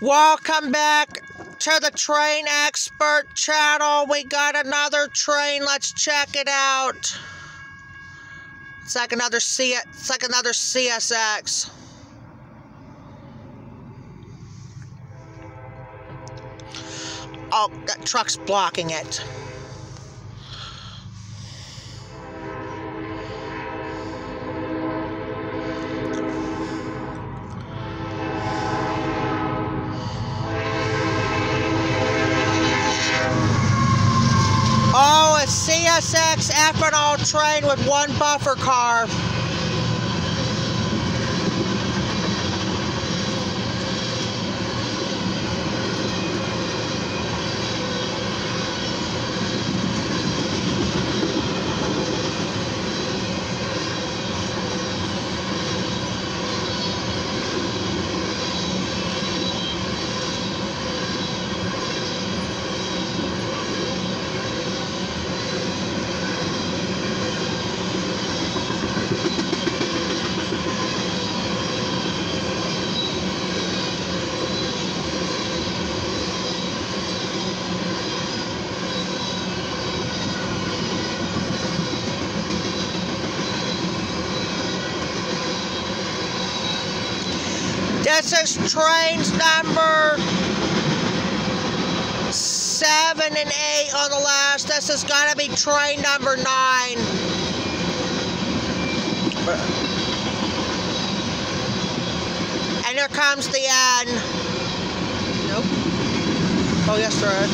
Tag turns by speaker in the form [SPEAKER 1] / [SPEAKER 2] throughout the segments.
[SPEAKER 1] Welcome back to the Train Expert channel. We got another train. Let's check it out. It's like another CSX. Oh, that truck's blocking it. Oh, a CSX ethanol train with one buffer car. This is trains number 7 and 8 on the last. This is gonna be train number 9. And here comes the end. Nope. Oh, yes, there is.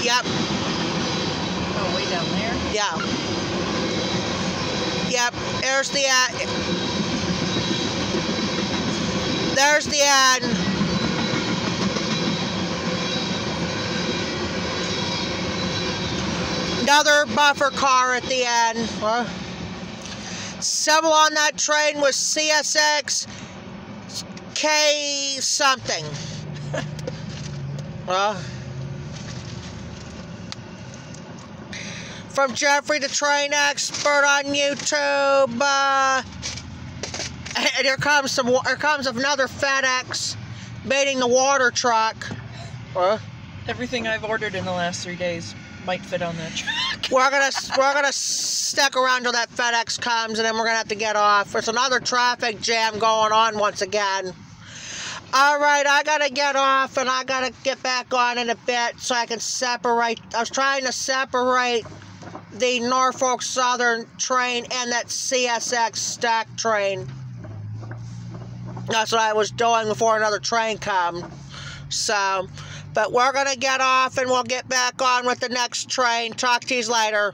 [SPEAKER 1] Yep.
[SPEAKER 2] Oh, way down there?
[SPEAKER 1] Yeah. Yep, there's the end. There's the end. Another buffer car at the end. Huh? Symbol on that train was CSX K something. From Jeffrey the Train Expert on YouTube. And here comes another FedEx baiting the water truck.
[SPEAKER 2] Everything I've ordered in the last 3 days might fit on that truck.
[SPEAKER 1] We're gonna stick around till that FedEx comes, and then we're gonna have to get off. There's another traffic jam going on once again. All right, I gotta get off, and I gotta get back on in a bit so I can separate. I was trying to separate the Norfolk Southern train and that CSX stack train. That's what I was doing before another train comes. So, but we're going to get off and we'll get back on with the next train. Talk to you later.